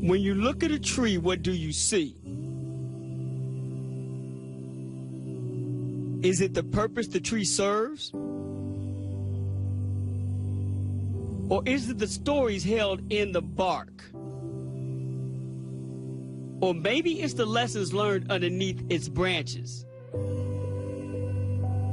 When you look at a tree, what do you see? Is it the purpose the tree serves? Or is it the stories held in the bark? Or maybe it's the lessons learned underneath its branches.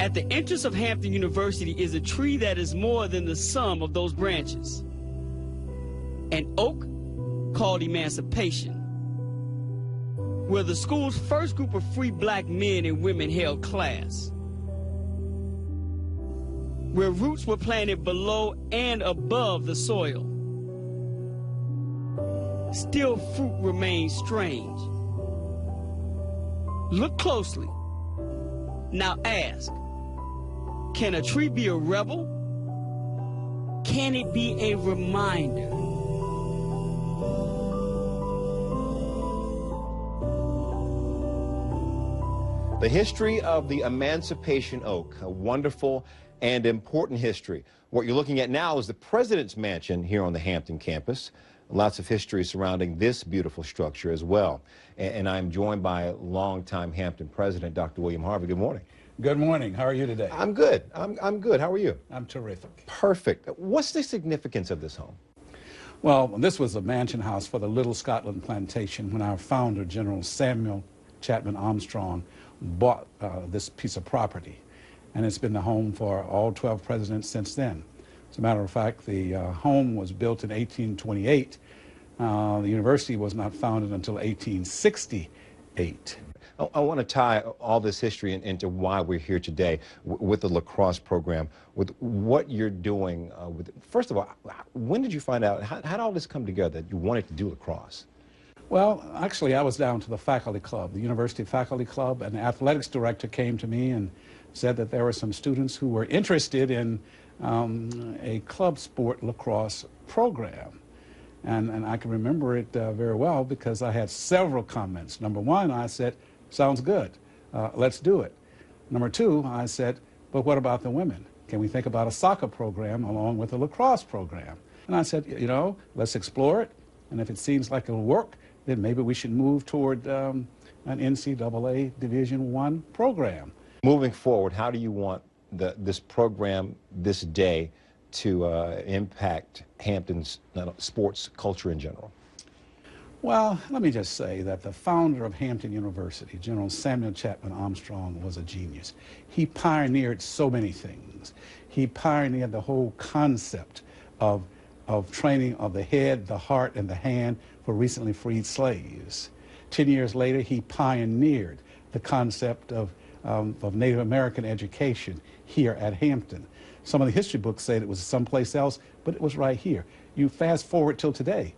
At the entrance of Hampton University is a tree that is more than the sum of those branches. An oak called Emancipation, where the school's first group of free black men and women held class, where roots were planted below and above the soil. Still, fruit remains strange. Look closely. Now ask, can a tree be a rebel? Can it be a reminder? The history of the Emancipation Oak, a wonderful and important history. What you're looking at now is the President's Mansion here on the Hampton campus. Lots of history surrounding this beautiful structure as well. And I'm joined by longtime Hampton President, Dr. William Harvey. Good morning. Good morning. How are you today? I'm good. I'm good. How are you? I'm terrific. Perfect. What's the significance of this home? Well, this was a mansion house for the Little Scotland plantation when our founder, General Samuel Chapman Armstrong, bought this piece of property. And it's been the home for all 12 presidents since then. As a matter of fact, the home was built in 1828. The university was not founded until 1868. I want to tie all this history into why we're here today with the lacrosse program, with what you're doing. First of all, when did you find out, how did all this come together that you wanted to do lacrosse? Well, actually, I was down to the faculty club, the university faculty club, and the athletics director came to me and said that there were some students who were interested in a club sport lacrosse program. And I can remember it very well because I had several comments. Number one, I said, sounds good, let's do it. Number two, I said, but what about the women? Can we think about a soccer program along with a lacrosse program? And I said, you know, let's explore it. And if it seems like it'll work, then maybe we should move toward an NCAA Division I program. Moving forward, how do you want this program, this day, to impact Hampton's sports culture in general? Well, let me just say that the founder of Hampton University, General Samuel Chapman Armstrong, was a genius. He pioneered so many things. He pioneered the whole concept of training of the head, the heart, and the hand for recently freed slaves. 10 years later, he pioneered the concept of Native American education here at Hampton. Some of the history books say it was someplace else, but it was right here. You fast forward till today.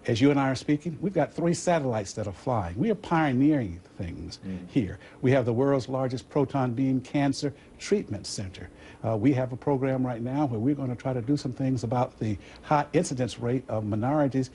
As you and I are speaking, we've got 3 satellites that are flying. We are pioneering things here. We have the world's largest proton beam cancer treatment center. We have a program right now where we're going to try to do some things about the high incidence rate of minority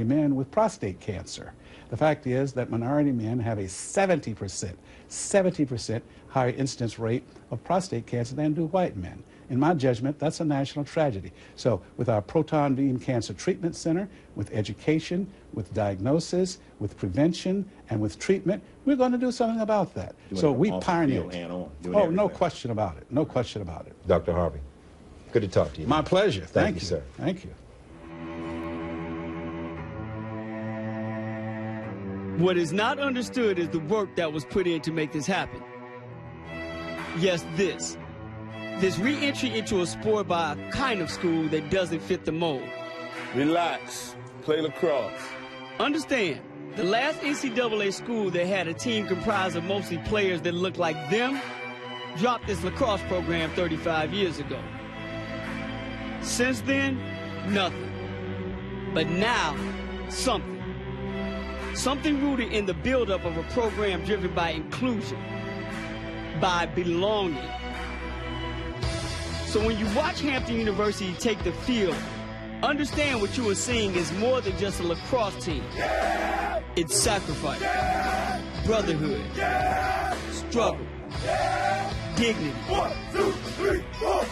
men with prostate cancer. The fact is that minority men have a 70% higher incidence rate of prostate cancer than do white men. In my judgment, that's a national tragedy. So with our Proton Beam Cancer Treatment Center, with education, with diagnosis, with prevention, and with treatment, we're going to do something about that. So we pioneered. Oh, no question about it. No question about it. Dr. Harvey, good to talk to you. My pleasure. Thank you, sir. Thank you. What is not understood is the work that was put in to make this happen. Yes, this re-entry into a sport by a kind of school that doesn't fit the mold. Relax, play lacrosse. Understand, the last NCAA school that had a team comprised of mostly players that looked like them dropped this lacrosse program 35 years ago. Since then, nothing. But now, something. Something rooted in the buildup of a program driven by inclusion, by belonging. So when you watch Hampton University take the field, understand what you are seeing is more than just a lacrosse team. It's sacrifice, brotherhood, struggle, dignity. 1, 2, 3, 4.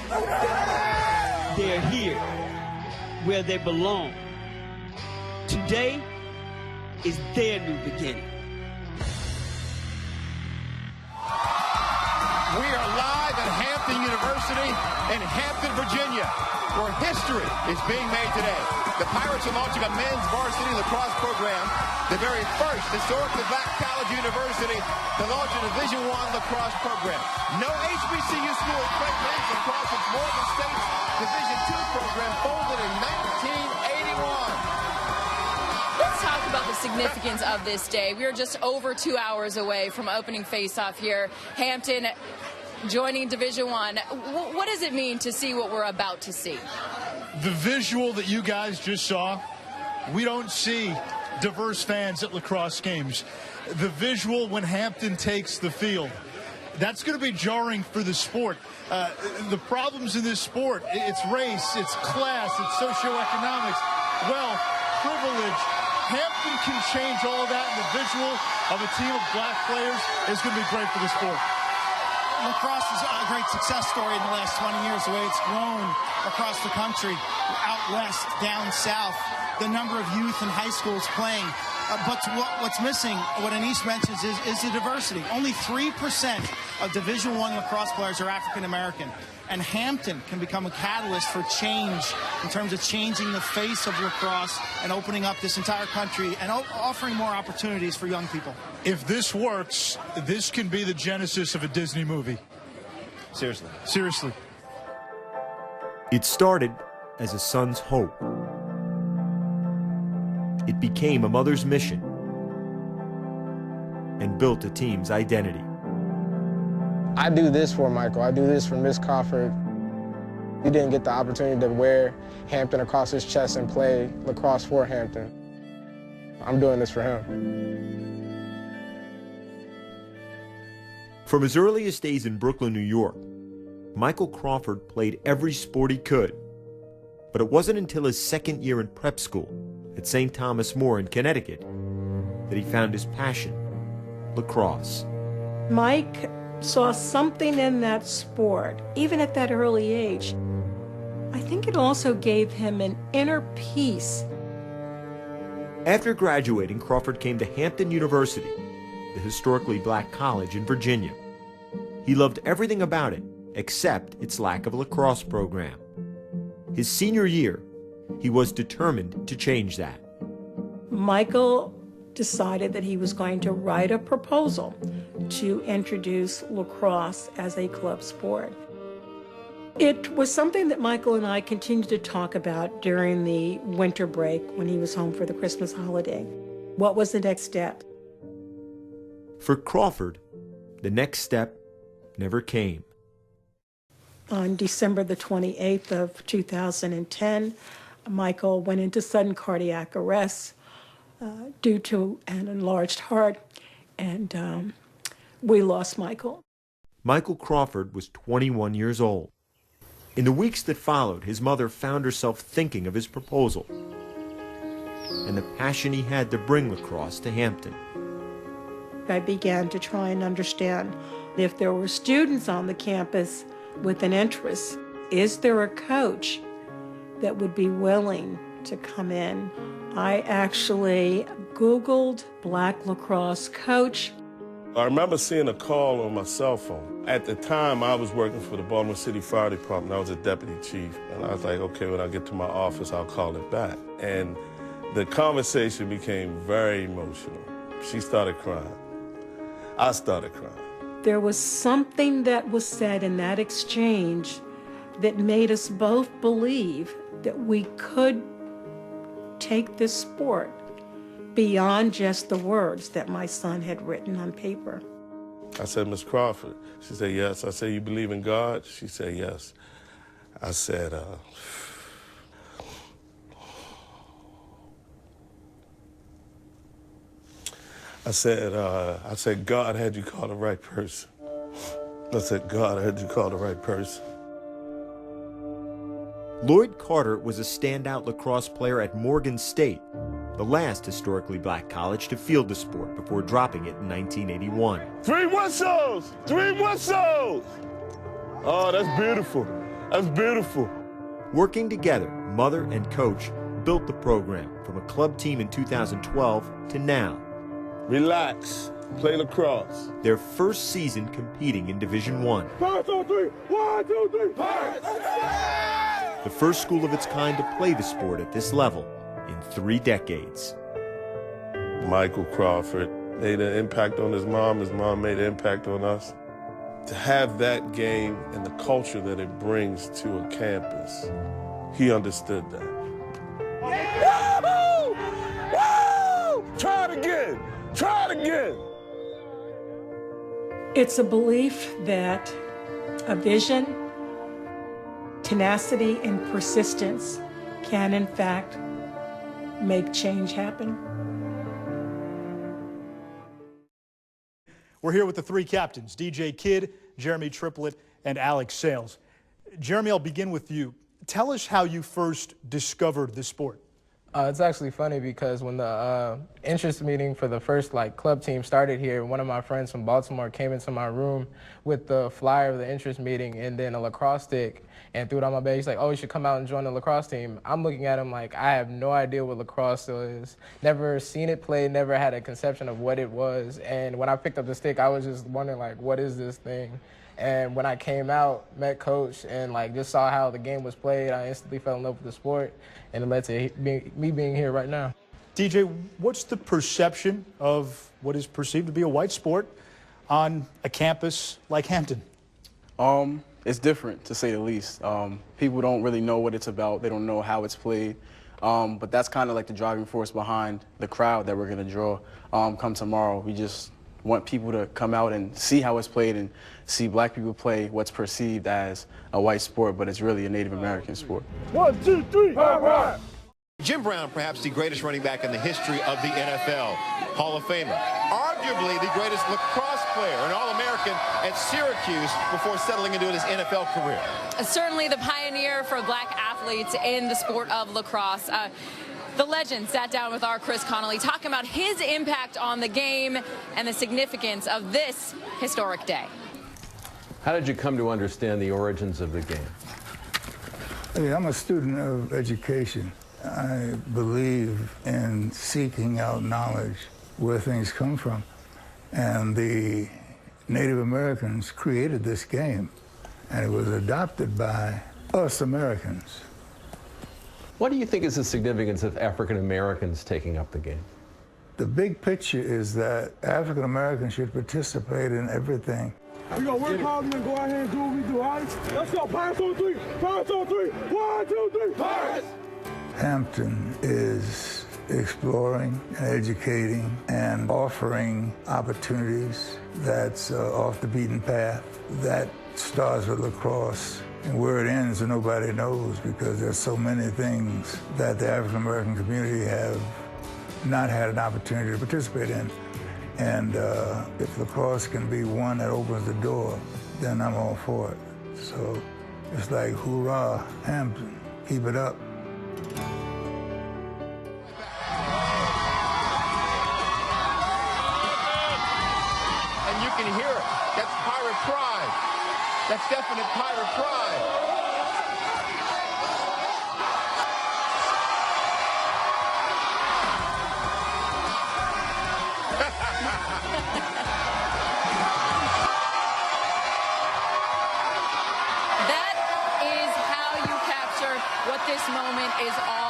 They're here where they belong. Today, is their new beginning. We are live at Hampton University in Hampton, Virginia, where history is being made today. The Pirates are launching a men's varsity lacrosse program, the very first historically black college university to launch a Division I lacrosse program. No HBCU school has played men's lacrosse since Morgan State's Division II program folded in 1981. Let's talk about the significance of this day. We are just over 2 hours away from opening face-off here. Hampton joining Division I. What does it mean to see what we're about to see? The visual that you guys just saw, we don't see diverse fans at lacrosse games. The visual when Hampton takes the field, that's going to be jarring for the sport. The problems in this sport, it's race, it's class, it's socioeconomics, wealth, privilege. Hampton can change all of that, and the visual of a team of black players is going to be great for the sport. Lacrosse is a great success story in the last 20 years, the way it's grown across the country, out west, down south, the number of youth in high schools playing. But what's missing, what Anise mentions, is the diversity. Only 3% of Division I lacrosse players are African American. And Hampton can become a catalyst for change in terms of changing the face of lacrosse and opening up this entire country and offering more opportunities for young people. If this works, this can be the genesis of a Disney movie. Seriously. Seriously. It started as a son's hope. It became a mother's mission and built a team's identity. I do this for Michael. I do this for Miss Crawford. He didn't get the opportunity to wear Hampton across his chest and play lacrosse for Hampton. I'm doing this for him. From his earliest days in Brooklyn, New York, Michael Crawford played every sport he could. But it wasn't until his second year in prep school at St. Thomas More in Connecticut that he found his passion, lacrosse. Mike saw something in that sport, even at that early age. I think it also gave him an inner peace. After graduating, Crawford came to Hampton University, the historically black college in Virginia. He loved everything about it, except its lack of a lacrosse program. His senior year, he was determined to change that. Michael decided that he was going to write a proposal to introduce lacrosse as a club sport. It was something that Michael and I continued to talk about during the winter break when he was home for the Christmas holiday. What was the next step? For Crawford, the next step never came. On December the 28th of 2010, Michael went into sudden cardiac arrest due to an enlarged heart, and we lost Michael. Michael Crawford was 21 years old. In the weeks that followed, his mother found herself thinking of his proposal and the passion he had to bring lacrosse to Hampton. I began to try and understand if there were students on the campus with an interest, is there a coach that would be willing to come in? I actually Googled black lacrosse coach. I remember seeing a call on my cell phone. At the time, I was working for the Baltimore City Fire Department. I was a deputy chief. And I was like, okay, when I get to my office, I'll call it back. And the conversation became very emotional. She started crying. I started crying. There was something that was said in that exchange that made us both believe that we could take this sport beyond just the words that my son had written on paper. I said, Miss Crawford. She said, yes. I said, you believe in God? She said, yes. I said, God had you call the right person. I said, God had you call the right person. Lloyd Carter was a standout lacrosse player at Morgan State, the last historically black college to field the sport before dropping it in 1981. 3 whistles! 3 whistles! Oh, that's beautiful. That's beautiful. Working together, mother and coach built the program from a club team in 2012 to now. Relax. Play lacrosse. Their first season competing in Division I. Pirates on three. 1, 2, 3. Pirates! The first school of its kind to play the sport at this level in 3 decades. Michael Crawford made an impact on his mom made an impact on us. To have that game and the culture that it brings to a campus, he understood that. Woo! Woo! Try it again! Try it again! It's a belief that a vision, tenacity, and persistence can, in fact, make change happen. We're here with the 3 captains, DJ Kidd, Jeremy Triplett, and Alex Sales. Jeremy, I'll begin with you. Tell us how you first discovered the sport. It's actually funny because when the interest meeting for the first club team started here, one of my friends from Baltimore came into my room with the flyer of the interest meeting and then a lacrosse stick and threw it on my bed. He's like, "Oh, you should come out and join the lacrosse team." I'm looking at him like I have no idea what lacrosse is. Never seen it played, never had a conception of what it was. And when I picked up the stick, I was just wondering what is this thing? And when I came out, met Coach, and just saw how the game was played, I instantly fell in love with the sport, and it led to me being here right now. DJ, what's the perception of what is perceived to be a white sport on a campus like Hampton? It's different, to say the least. People don't really know what it's about. They don't know how it's played. But that's kind of like the driving force behind the crowd that we're going to draw come tomorrow. We just want people to come out and see how it's played and see black people play what's perceived as a white sport, but it's really a Native American sport. 1, 2, 3, all right. Jim Brown, perhaps the greatest running back in the history of the NFL, Hall of Famer. Arguably the greatest lacrosse player, an All-American at Syracuse before settling into his NFL career. Certainly the pioneer for black athletes in the sport of lacrosse. The legend sat down with our Chris Connolly talking about his impact on the game and the significance of this historic day. How did you come to understand the origins of the game? I'm a student of education. I believe in seeking out knowledge where things come from. And the Native Americans created this game, and it was adopted by us Americans. What do you think is the significance of African Americans taking up the game? The big picture is that African Americans should participate in everything. We're going to work hard and then go out here and do what we do, all right? Let's go, Pirates on 3, Pirates on 3, 1, 2, 3, Pirates! Hampton is exploring and educating and offering opportunities that's off the beaten path. That starts with lacrosse. And where it ends, nobody knows, because there's so many things that the African American community have not had an opportunity to participate in. And if lacrosse can be one that opens the door, then I'm all for it. So it's like, hoorah, Hampton, keep it up. And you can hear it. That's Pirate pride. That's definite Pirate pride. That is how you capture what this moment is all